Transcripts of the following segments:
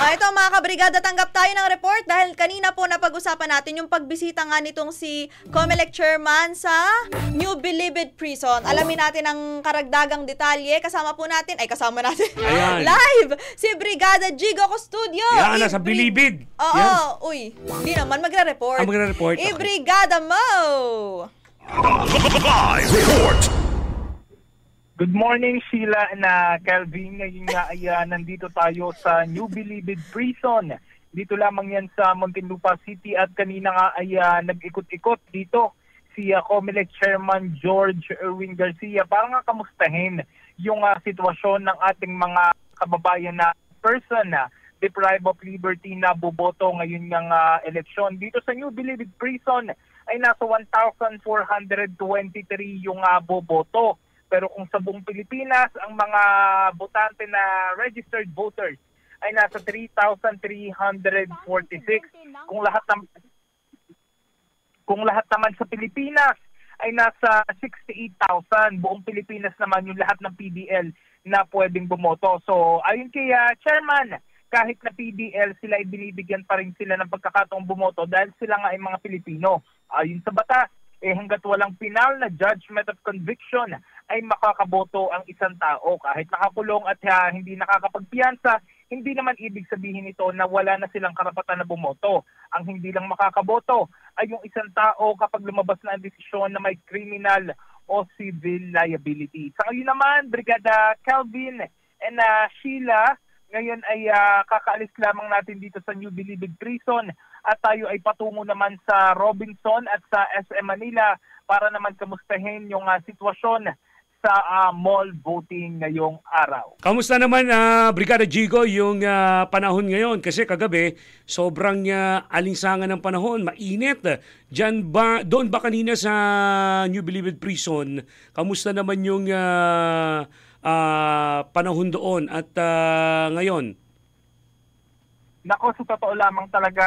Ito mga kabrigada, tanggap tayo ng report dahil kanina po napag-usapan natin yung pagbisita nga nitong si COMELEC Chairman sa New Bilibid Prison. Alamin natin ang karagdagang detalye. Kasama natin live si Brigada Jigo Custodio. Yan, nasa Bilibid. Oo, uy, di naman magre-report. Magre-report. Brigada mo! Live report! Good morning, Sheila na Calvin. Ngayon nga ay nandito tayo sa New Bilibid Prison. Dito lamang yan sa Muntinlupa City at kanina nga ay nag-ikot-ikot dito si COMELEC Chairman George Erwin Garcia para nga kamustahin yung sitwasyon ng ating mga kababayan na person na deprived of liberty na boboto ngayon ng eleksyon. Dito sa New Bilibid Prison ay nasa 1,423 yung boboto. Pero kung sa buong Pilipinas, ang mga botante na registered voters ay nasa 3,346. Kung lahat naman sa Pilipinas ay nasa 68,000. Buong Pilipinas naman yung lahat ng PDL na pwedeng bumoto. So ayon kay Chairman, kahit na PDL, sila ay binibigyan pa rin sila ng pagkakataong bumoto dahil sila nga ay mga Pilipino. Ayon sa batas, hanggat walang final na judgment of conviction ay makakaboto ang isang tao. Kahit nakakulong at hindi nakakapagpiyansa, hindi naman ibig sabihin ito na wala na silang karapatan na bumoto. Ang hindi lang makakaboto ay yung isang tao kapag lumabas na ang desisyon na may criminal o civil liability. Sa ngayon naman, Brigada Calvin and Sheila, ngayon ay kakaalis lamang natin dito sa New Bilibid Prison at tayo ay patungo naman sa Robinson at sa SM Manila para naman kamustahin yung sitwasyon sa mall voting ngayong araw. Kamusta naman, Brigada Jigo, yung panahon ngayon? Kasi kagabi, sobrang alinsangan ng panahon, mainit. Doon ba kanina sa New Bilibid Prison, kamusta naman yung panahon doon at ngayon? Nako, sa totoo lamang talaga,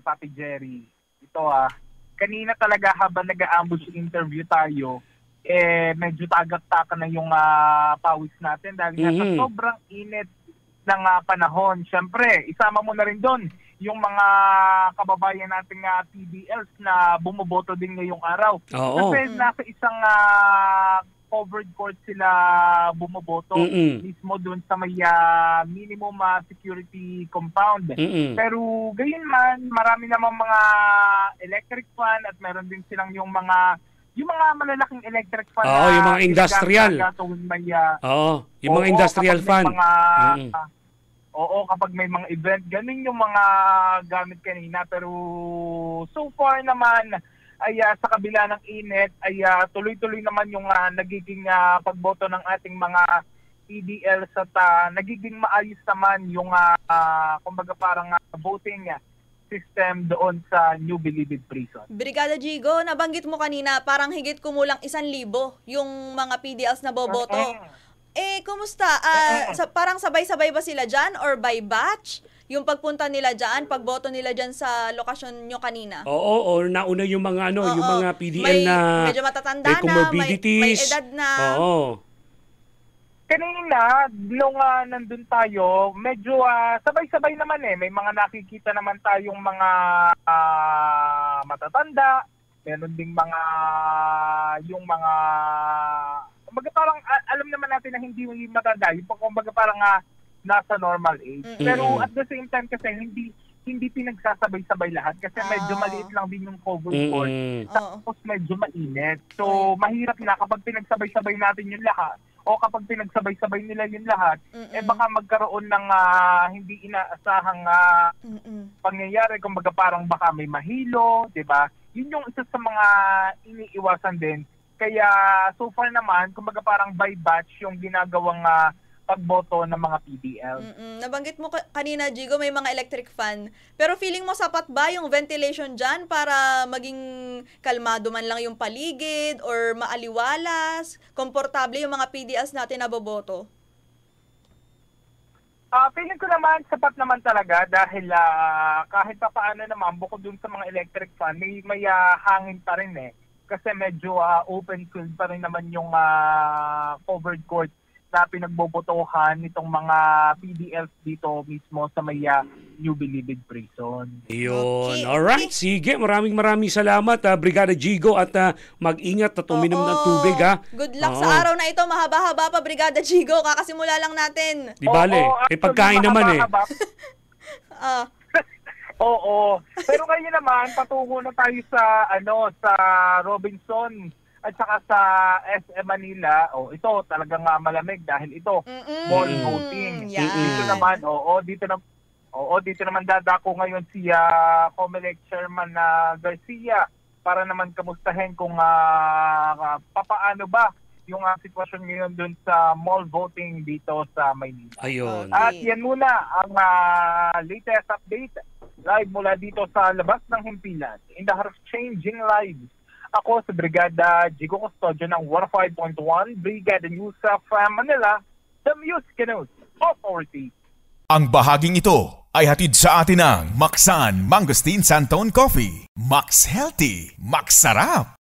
Papi Jerry, ito kanina talaga habang nag-a-ambush interview tayo, medyo tagak-taka na yung pawis natin dahil sa sobrang init ng panahon. Siyempre, isama mo na rin doon yung mga kababayan nating PDLs na bumoboto din ngayong araw. Oo. Kasi nasa isang covered court sila bumoboto mismo doon sa may minimum security compound. Pero gayon man, marami namang mga electric fan at meron din silang yung mga malalaking electric fan. Oo, yung mga industrial. Yung mga industrial fan. Kapag may mga event, ganun yung mga gamit kanina. Pero so far naman, ay sa kabila ng init ay tuloy-tuloy naman yung nagiging pagboto ng ating mga PDLs at nagiging maayos naman yung kumbaga parang voting system doon sa New Bilibid Prison. Brigada Jigo, nabanggit mo kanina parang higit kumulang 1,000 yung mga PDLs na boboto. Kumusta? Parang sabay-sabay ba sila dyan or by batch? Yung pagpunta nila dyan, pagboto nila dyan sa lokasyon nyo kanina? Oo, or nauna yung mga yung mga PDL na medyo matatanda may comorbidities. May edad na. Oo. Kanina, nung nandun tayo, medyo sabay-sabay naman may mga nakikita naman tayong mga matatanda, meron ding mga kumbaga parang alam naman natin na hindi matanda, yung kumbaga parang nasa normal age. Pero at the same time kasi hindi pinagsasabay-sabay lahat kasi medyo maliit lang din yung covered court. Tapos medyo mainit. So mahirap na kapag pinagsabay-sabay natin yung lahat o kapag pinagsabay-sabay nila yung lahat, baka magkaroon ng hindi inaasahang pangyayari. Kumbaga parang baka may mahilo, di ba? Yun yung isa sa mga iniiwasan din. Kaya so far naman, kumbaga parang by batch yung ginagawang pagboto ng mga PDL. Nabanggit mo kanina, Jigo, may mga electric fan. Pero feeling mo sapat ba yung ventilation dyan para maging kalmado man lang yung paligid or maaliwalas? Komportable yung mga PDLs natin na boboto? Feeling ko naman, sapat naman talaga dahil kahit pa paano naman, bukod dun sa mga electric fan, may hangin pa rin Kasi medyo open field pa rin naman yung covered court na pinagbobotohan nitong mga PDLs dito mismo sa may New Bilibid Prison. Yun. Okay. Alright, sige. Maraming salamat, Brigada Jigo, at mag-ingat at uminom ng tubig, ha? Good luck Oo. sa araw na ito. Mahaba-haba pa, Brigada Jigo. Kakasimula lang natin. Di bale, actually, pagkain naman mahaba-haba. Ah, Oo. Pero ngayon naman, patungo na tayo sa sa Robinson at saka sa SM Manila. Ito talagang malamig dahil ito mall voting. Yan. Dito naman dadako ngayon si COMELEC Chairman Garcia para naman kamustahin kung papaano ba yung sitwasyon ngayon dun sa mall voting dito sa Maynila. Ayun. At yan muna ang latest update live mula dito sa labas ng Himpilan in the heart of changing lives. Ako sa Brigada Jigo Custodio ng 105.1 Brigada News of Manila, the Music News Authority. Ang bahaging ito ay hatid sa atin ng Maxan Mangosteen Santon Coffee. Max Healthy, Max Sarap.